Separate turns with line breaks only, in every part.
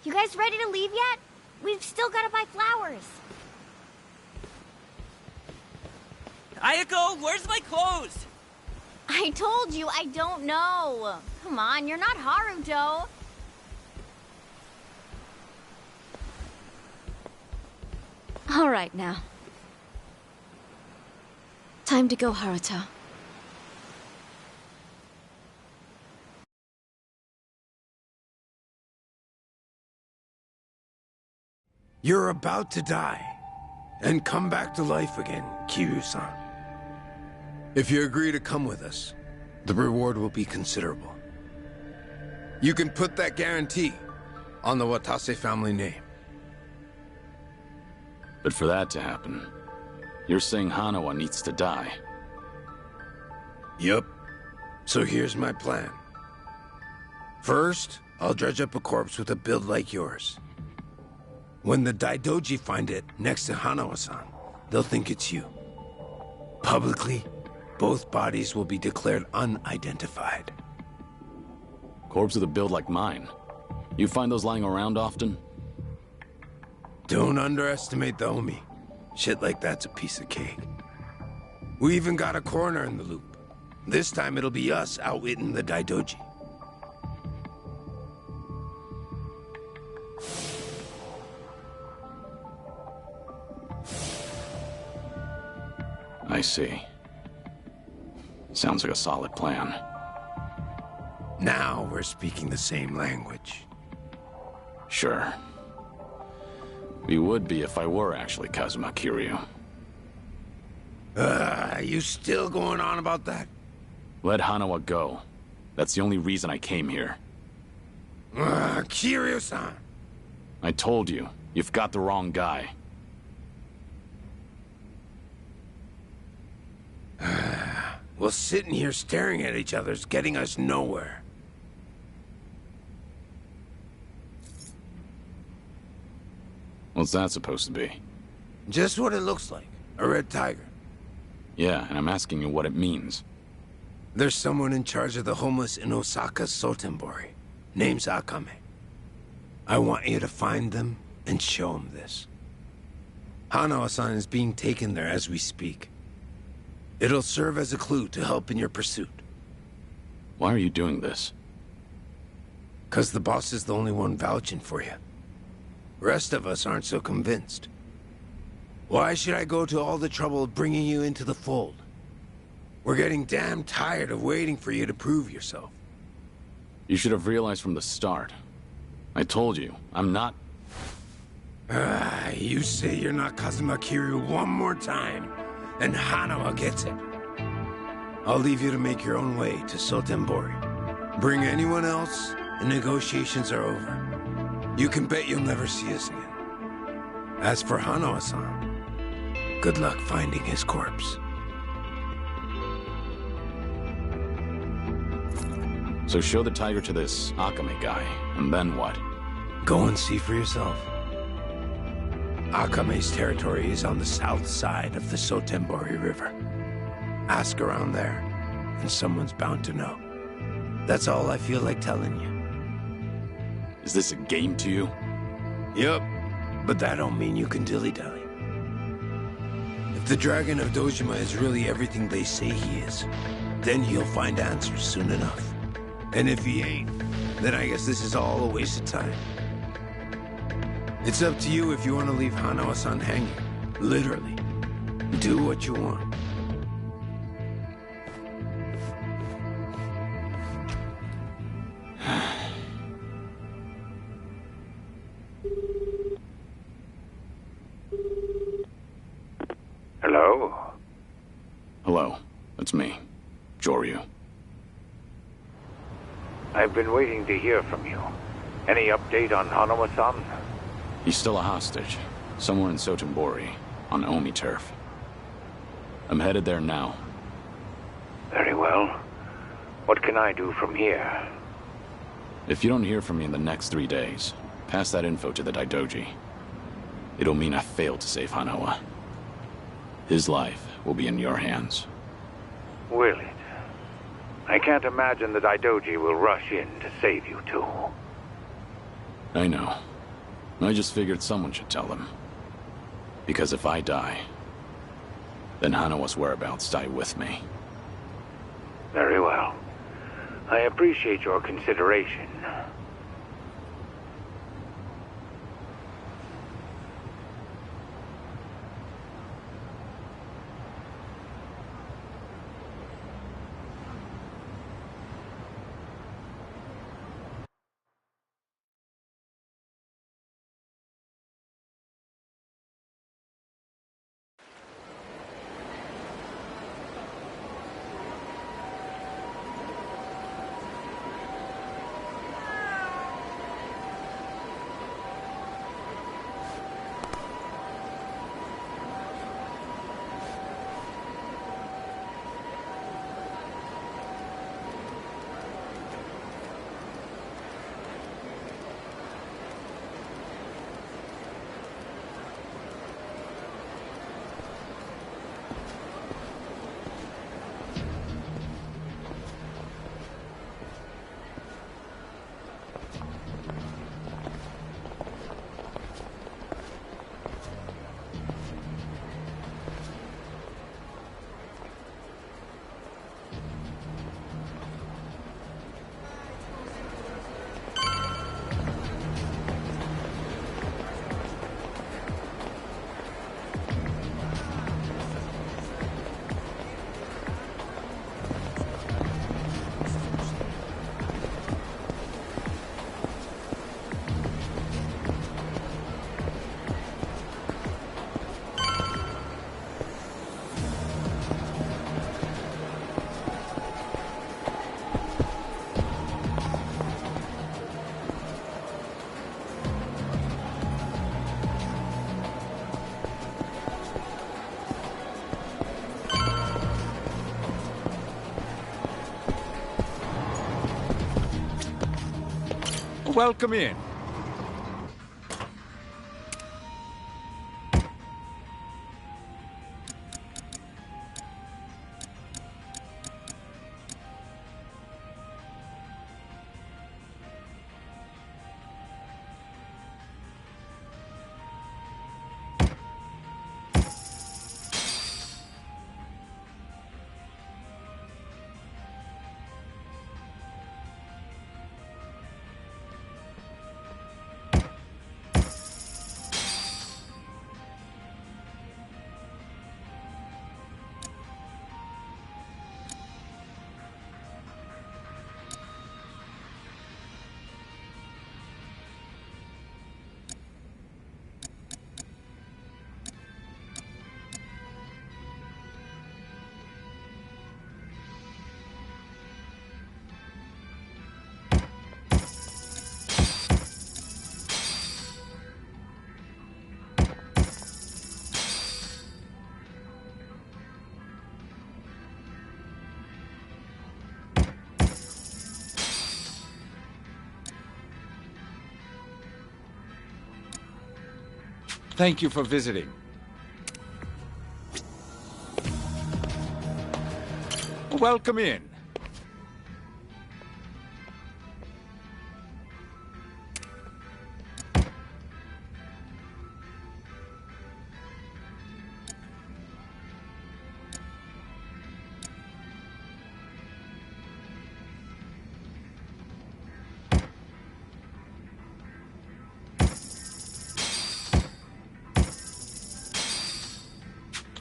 You guys ready to leave yet? We've still gotta buy flowers.
Ayako, where's my clothes?
I told you, I don't know. Come on, you're not Haruto.
All right now. Time to go, Haruto.
You're about to die, and come back to life again, Kiryu-san. If you agree to come with us, the reward will be considerable. You can put that guarantee on the Watase family name.
But for that to happen, you're saying Hanawa needs to die.
Yup. So here's my plan. First, I'll dredge up a corpse with a build like yours. When the Daidoji find it next to Hanawa-san, they'll think it's you. Publicly, both bodies will be declared unidentified.
Corpse with a build like mine. You find those lying around often?
Don't underestimate the Omi. Shit like that's a piece of cake. We even got a coroner in the loop. This time it'll be us outwitting the Daidoji.
I see. Sounds like a solid plan.
Now we're speaking the same language.
Sure. We would be if I were actually Kazuma Kiryu.
You still going on about that?
Let Hanawa go. That's the only reason I came here.
Kiryu-san!
I told you, you've got the wrong guy.
Well, sitting here staring at each other's getting us nowhere.
What's that supposed to be?
Just what it looks like. A red tiger.
Yeah, and I'm asking you what it means.
There's someone in charge of the homeless in Osaka Sotenbori. Name's Akame. I want you to find them and show them this. Hanawa-san is being taken there as we speak. It'll serve as a clue to help in your pursuit.
Why are you doing this?
'Cause the boss is the only one vouching for you. Rest of us aren't so convinced. Why should I go to all the trouble of bringing you into the fold? We're getting damn tired of waiting for you to prove yourself.
You should have realized from the start. I told you, I'm not...
You say you're not Kazuma Kiryu one more time, and Hanawa gets it. I'll leave you to make your own way to Sotenbori. Bring anyone else, and negotiations are over. You can bet you'll never see us again. As for Hanawa-san, good luck finding his corpse.
So show the tiger to this Akame guy, and then what?
Go and see for yourself. Akame's territory is on the south side of the Sotenbori River. Ask around there, and someone's bound to know. That's all I feel like telling you.
Is this a game to you?
Yup, but that don't mean you can dilly-dally. If the Dragon of Dojima is really everything they say he is, then he'll find answers soon enough. And if he ain't, then I guess this is all a waste of time. It's up to you if you want to leave Hanawa-san hanging. Literally. Do what you want.
Hello?
Hello, it's me, Joryu.
I've been waiting to hear from you. Any update on Hanawa-san?
He's still a hostage, somewhere in Sotenbori, on Omi turf. I'm headed there now.
Very well. What can I do from here?
If you don't hear from me in the next 3 days, pass that info to the Daidoji. It'll mean I failed to save Hanawa. His life will be in your hands.
Will it? I can't imagine the Daidoji will rush in to save you two.
I know. I just figured someone should tell them. Because if I die, then Hanawa's whereabouts die with me.
Very well. I appreciate your consideration.
Welcome in. Thank you for visiting. Welcome in.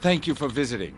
Thank you for visiting.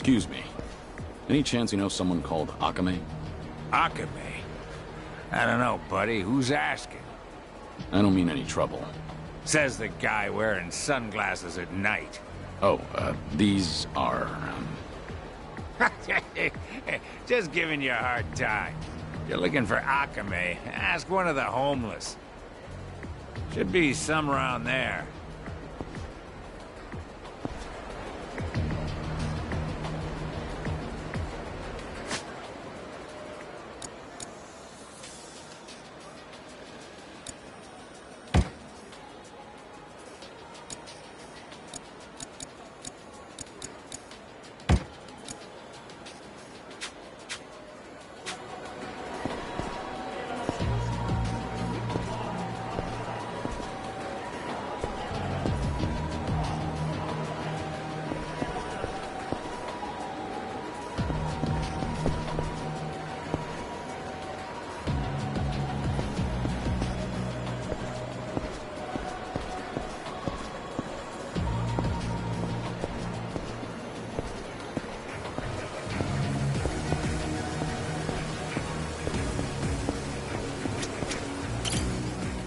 Excuse me. Any chance you know someone called Akame?
Akame? I don't know, buddy. Who's asking?
I don't mean any trouble.
Says the guy wearing sunglasses at night.
Oh, these are,
Just giving you a hard time. You're looking for Akame. Ask one of the homeless. Should be some around there.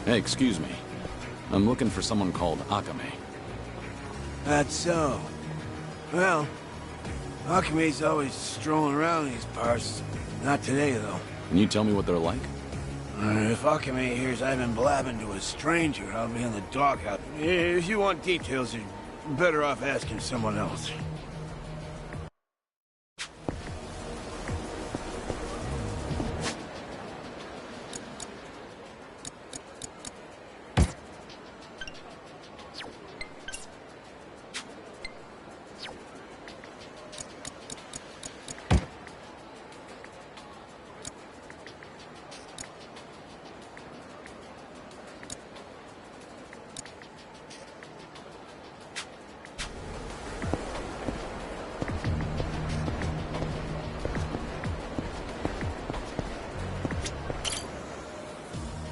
Hey, excuse me. I'm looking for someone called Akame.
That's so. Well, Akame's always strolling around these parts. Not today, though.
Can you tell me what they're like?
If Akame hears I've been blabbing to a stranger, I'll be in the doghouse. If you want details, you're better off asking someone else.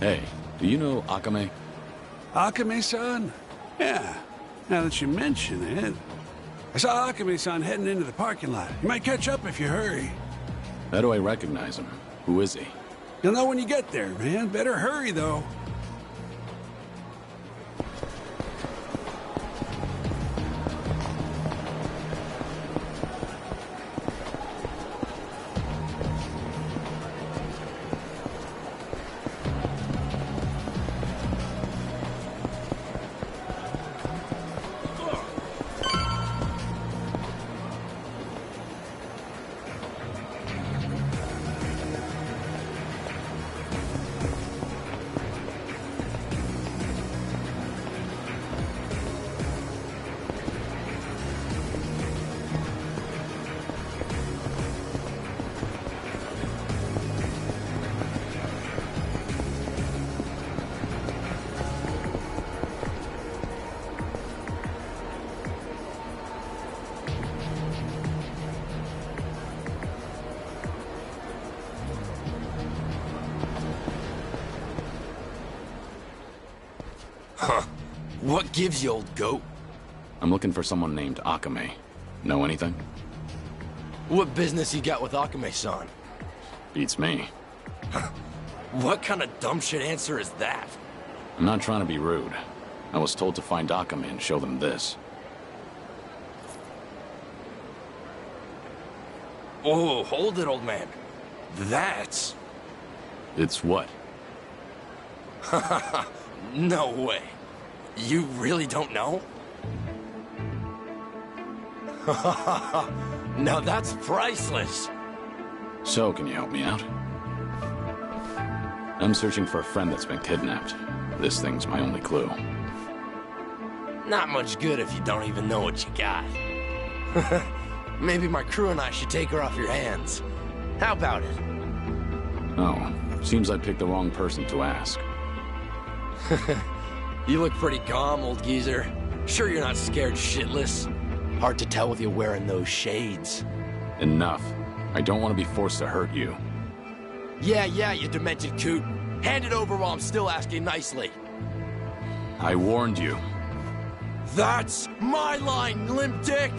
Hey, do you know Akame?
Akame-san? Yeah, now that you mention it. I saw Akame-san heading into the parking lot. You might catch up if you hurry.
How do I recognize him? Who is he?
You'll know when you get there, man. Better hurry, though.
What gives you, old goat?
I'm looking for someone named Akame. Know anything?
What business you got with Akame-san?
Beats me.
What kind of dumb shit answer is that?
I'm not trying to be rude. I was told to find Akame and show them this.
Oh, hold it, old man. That's...
It's what?
No way. You really don't know? Now that's priceless.
So, can you help me out? I'm searching for a friend that's been kidnapped. This thing's my only clue.
Not much good if you don't even know what you got. Maybe my crew and I should take her off your hands. How about it?
Oh, seems I picked the wrong person to ask.
You look pretty calm, old geezer. Sure you're not scared shitless? Hard to tell with you wearing those shades.
Enough. I don't want to be forced to hurt you.
Yeah, you demented coot. Hand it over while I'm still asking nicely.
I warned you.
That's my line, limp dick!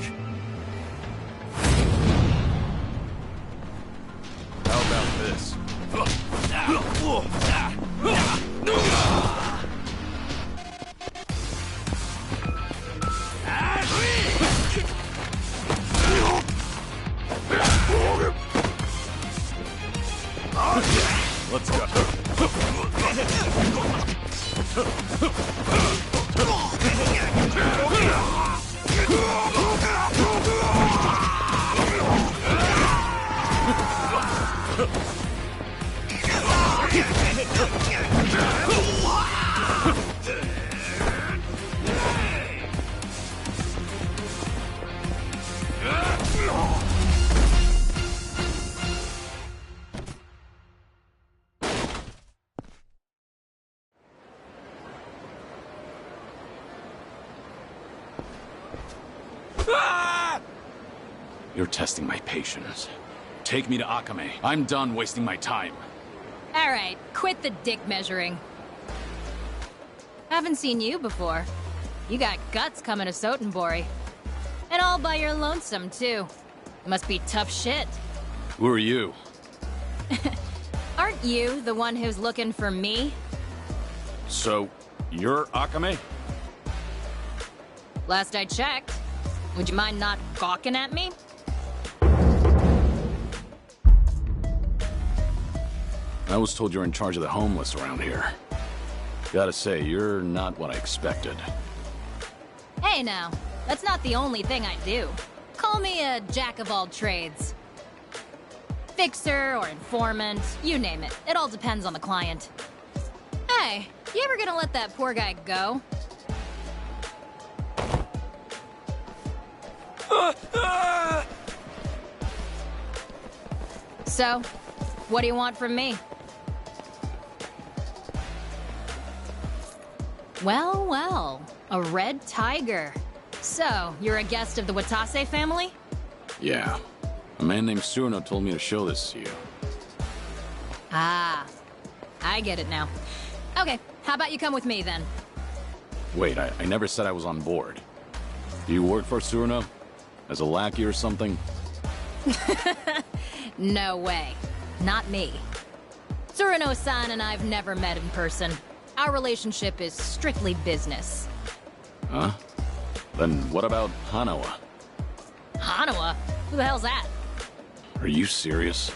How about this? You're testing my patience. Take me to Akame. I'm done wasting my time.
All right, quit the dick measuring. Haven't seen you before. You got guts coming to Sotenbori. And all by your lonesome, too. It must be tough shit.
Who are you?
Aren't you the one who's looking for me?
So, you're Akame?
Last I checked. Would you mind not gawking at me?
I was told you're in charge of the homeless around here. Gotta say, you're not what I expected.
Hey now, that's not the only thing I do. Call me a jack of all trades. Fixer or informant, you name it. It all depends on the client. Hey, you ever gonna let that poor guy go? So, what do you want from me? Well, well, a red tiger. So, you're a guest of the Watase family?
Yeah. A man named Surno told me to show this to you.
Ah, I get it now. Okay, how about you come with me then?
Wait, I never said I was on board. Do you work for Surno? As a lackey or something?
No way. Not me. Tsurano-san and I've never met in person. Our relationship is strictly business.
Huh? Then what about Hanawa?
Hanawa? Who the hell's that?
Are you serious?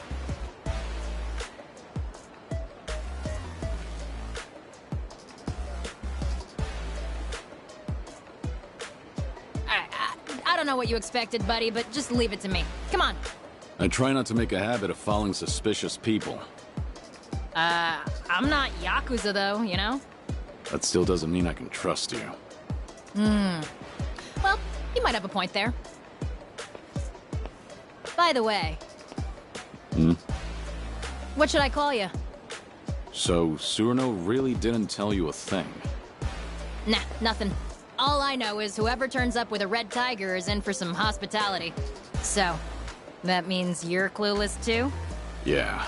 I don't know what you expected, buddy, but just leave it to me. Come on.
I try not to make a habit of following suspicious people.
I'm not Yakuza though, you know?
That still doesn't mean I can trust you.
Well, you might have a point there. By the way. What should I call you?
So, Surno really didn't tell you a thing?
Nah, nothing. All I know is whoever turns up with a red tiger is in for some hospitality. So, that means you're clueless too?
Yeah.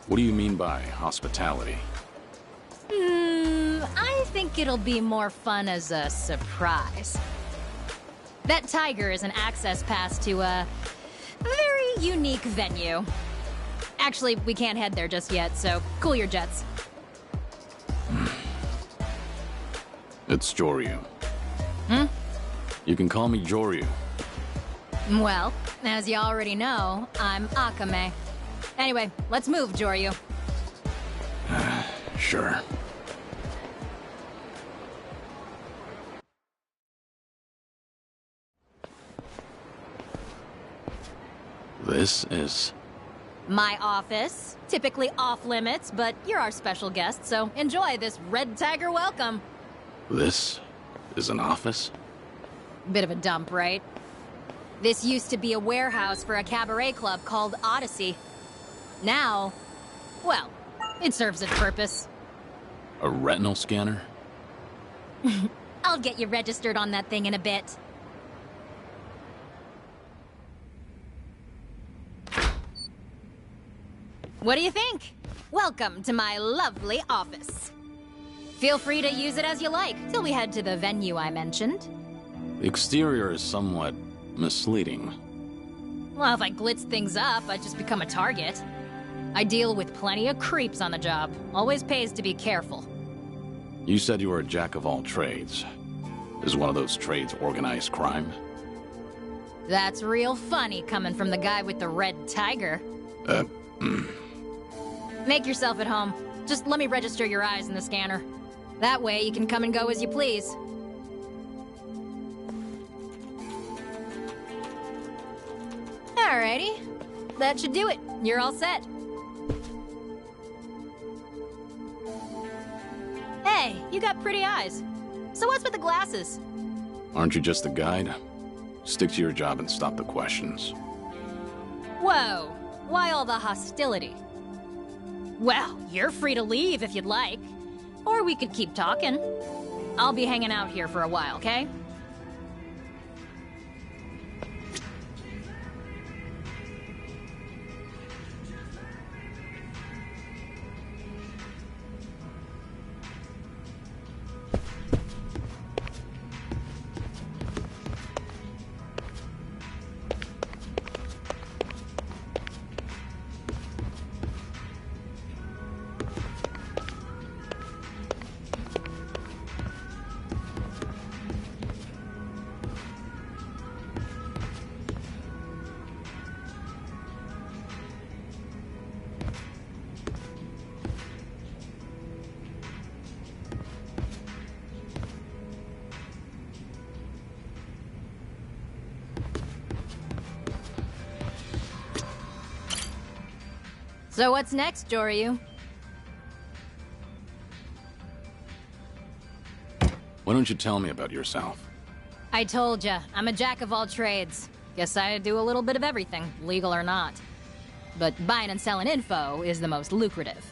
What do you mean by hospitality?
I think it'll be more fun as a surprise. That tiger is an access pass to a very unique venue. Actually, we can't head there just yet, so cool your jets.
It's Joryu. You can call me Joryu.
Well, as you already know, I'm Akame. Anyway, let's move, Joryu.
Sure. This is...
My office. Typically off limits, but you're our special guest, so enjoy this red tiger welcome.
This is an office?
Bit of a dump, right? This used to be a warehouse for a cabaret club called Odyssey. Now, well, it serves its purpose.
A retinal scanner?
I'll get you registered on that thing in a bit. What do you think? Welcome to my lovely office. Feel free to use it as you like, till we head to the venue I mentioned.
The exterior is somewhat misleading.
Well, if I glitz things up, I'd just become a target. I deal with plenty of creeps on the job. Always pays to be careful.
You said you were a jack of all trades. Is one of those trades organized crime?
That's real funny coming from the guy with the red tiger. Make yourself at home. Just let me register your eyes in the scanner. That way you can come and go as you please. Alrighty. Yep, that should do it. You're all set. Hey, you got pretty eyes. So what's with the glasses?
Aren't you just a guide? Stick to your job and stop the questions.
Whoa, why all the hostility? Well, you're free to leave if you'd like. Or we could keep talking. I'll be hanging out here for a while, okay? So what's next, Joryu?
Why don't you tell me about yourself?
I told ya, I'm a jack of all trades. Guess I do a little bit of everything, legal or not. But buying and selling info is the most lucrative.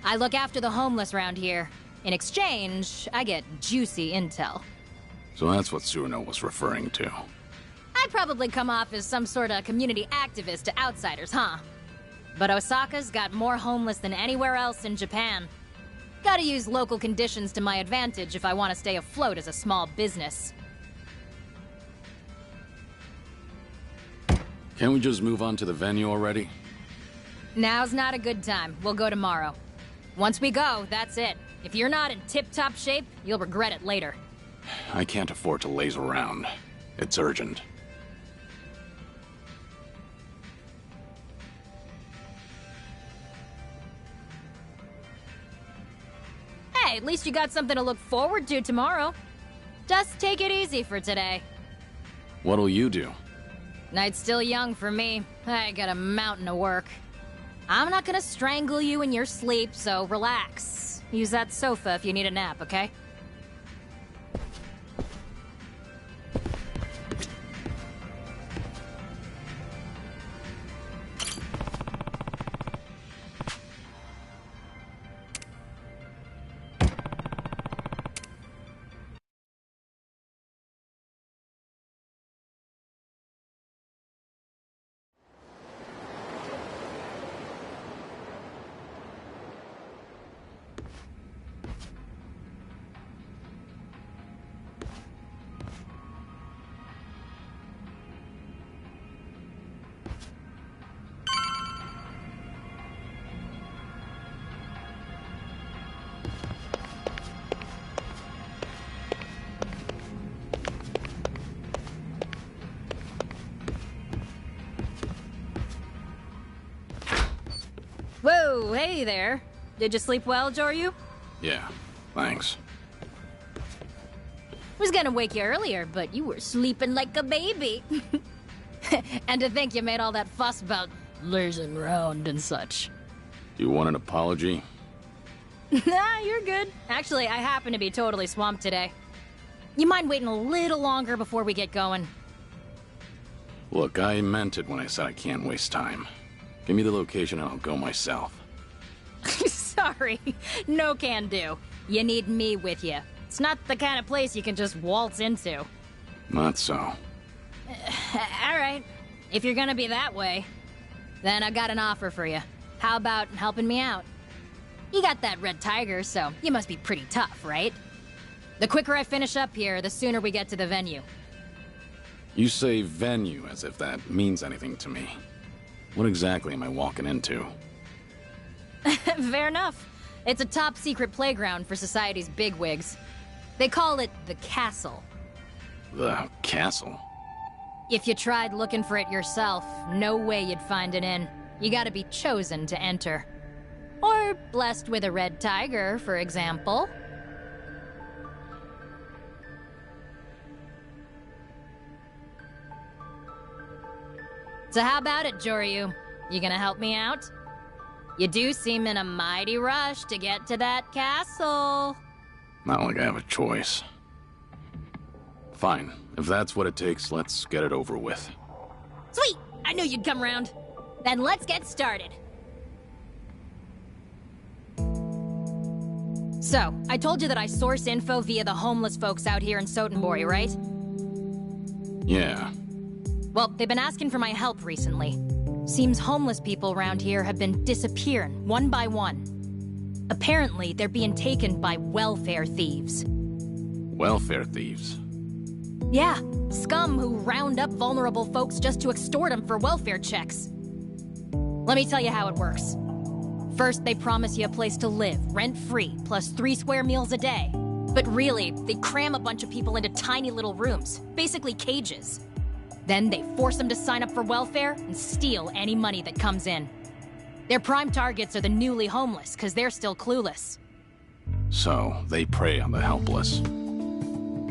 I look after the homeless around here. In exchange, I get juicy intel.
So that's what Tsuruno was referring to.
I probably come off as some sort of community activist to outsiders, huh? But Osaka's got more homeless than anywhere else in Japan. Gotta use local conditions to my advantage if I want to stay afloat as a small business.
Can't we just move on to the venue already?
Now's not a good time. We'll go tomorrow. Once we go, that's it. If you're not in tip-top shape, you'll regret it later.
I can't afford to laze around. It's urgent.
Hey, at least you got something to look forward to tomorrow. Just take it easy for today.
What'll you do?
Night's still young for me. I got a mountain of work. I'm not gonna strangle you in your sleep, so relax. Use that sofa if you need a nap, okay? Whoa, hey there. Did you sleep well, Joryu?
Yeah, thanks.
Was gonna wake you earlier, but you were sleeping like a baby. And to think you made all that fuss about lazing around and such.
You want an apology?
Nah, you're good. Actually, I happen to be totally swamped today. You mind waiting a little longer before we get going?
Look, I meant it when I said I can't waste time. Give me the location and I'll go myself.
Sorry, no can do. You need me with you. It's not the kind of place you can just waltz into.
Not so.
Alright, if you're gonna be that way, then I got an offer for you. How about helping me out? You got that red tiger, so you must be pretty tough, right? The quicker I finish up here, the sooner we get to the venue.
You say venue as if that means anything to me. What exactly am I walking into?
Fair enough. It's a top-secret playground for society's bigwigs. They call it the Castle.
The castle?
If you tried looking for it yourself, no way you'd find it in. You gotta be chosen to enter. Or blessed with a red tiger, for example. So how about it, Joryu? You gonna help me out? You do seem in a mighty rush to get to that castle.
Not like I have a choice. Fine. If that's what it takes, let's get it over with.
Sweet! I knew you'd come round. Then let's get started. So, I told you that I source info via the homeless folks out here in Sotenbori, right?
Yeah.
Well, they've been asking for my help recently. Seems homeless people around here have been disappearing, one by one. Apparently, they're being taken by welfare thieves.
Welfare thieves?
Yeah, scum who round up vulnerable folks just to extort them for welfare checks. Let me tell you how it works. First, they promise you a place to live, rent-free, plus 3 square meals a day. But really, they cram a bunch of people into tiny little rooms, basically cages. Then they force them to sign up for welfare and steal any money that comes in. Their prime targets are the newly homeless, because they're still clueless.
So, they prey on the helpless.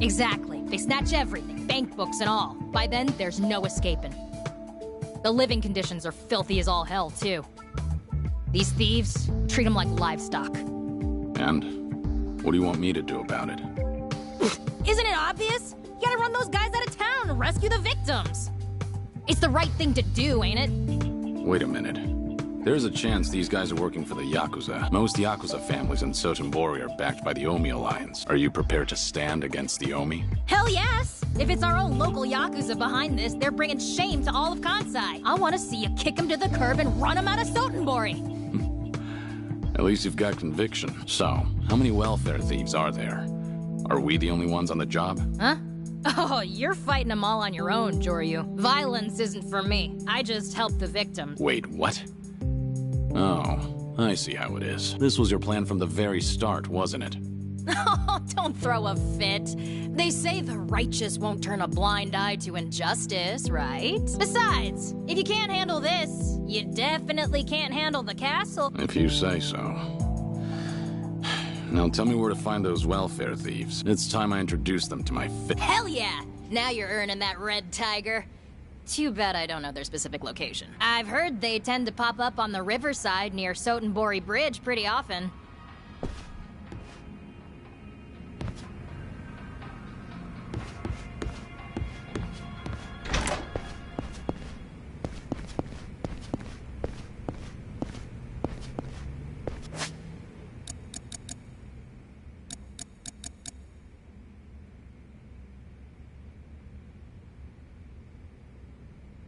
Exactly. They snatch everything, bank books and all. By then, there's no escaping. The living conditions are filthy as all hell, too. These thieves treat them like livestock.
And? What do you want me to do about it?
Isn't it obvious? You gotta run those guys out of town and rescue the victims. It's the right thing to do, ain't it?
Wait a minute. There's a chance these guys are working for the Yakuza. Most Yakuza families in Sotenbori are backed by the Omi Alliance. Are you prepared to stand against the Omi?
Hell yes! If it's our own local Yakuza behind this, they're bringing shame to all of Kansai. I want to see you kick them to the curb and run them out of Sotenbori.
At least you've got conviction. So, how many welfare thieves are there? Are we the only ones on the job?
Huh? Oh, you're fighting them all on your own, Joryu. Violence isn't for me. I just help the victims.
Wait, what? Oh, I see how it is. This was your plan from the very start, wasn't it?
Oh, don't throw a fit. They say the righteous won't turn a blind eye to injustice, right? Besides, if you can't handle this, you definitely can't handle the castle.
If you say so. Now tell me where to find those welfare thieves. It's time I introduce them to my
Hell yeah! Now you're earning that red tiger. Too bad I don't know their specific location. I've heard they tend to pop up on the riverside near Sotenbori Bridge pretty often.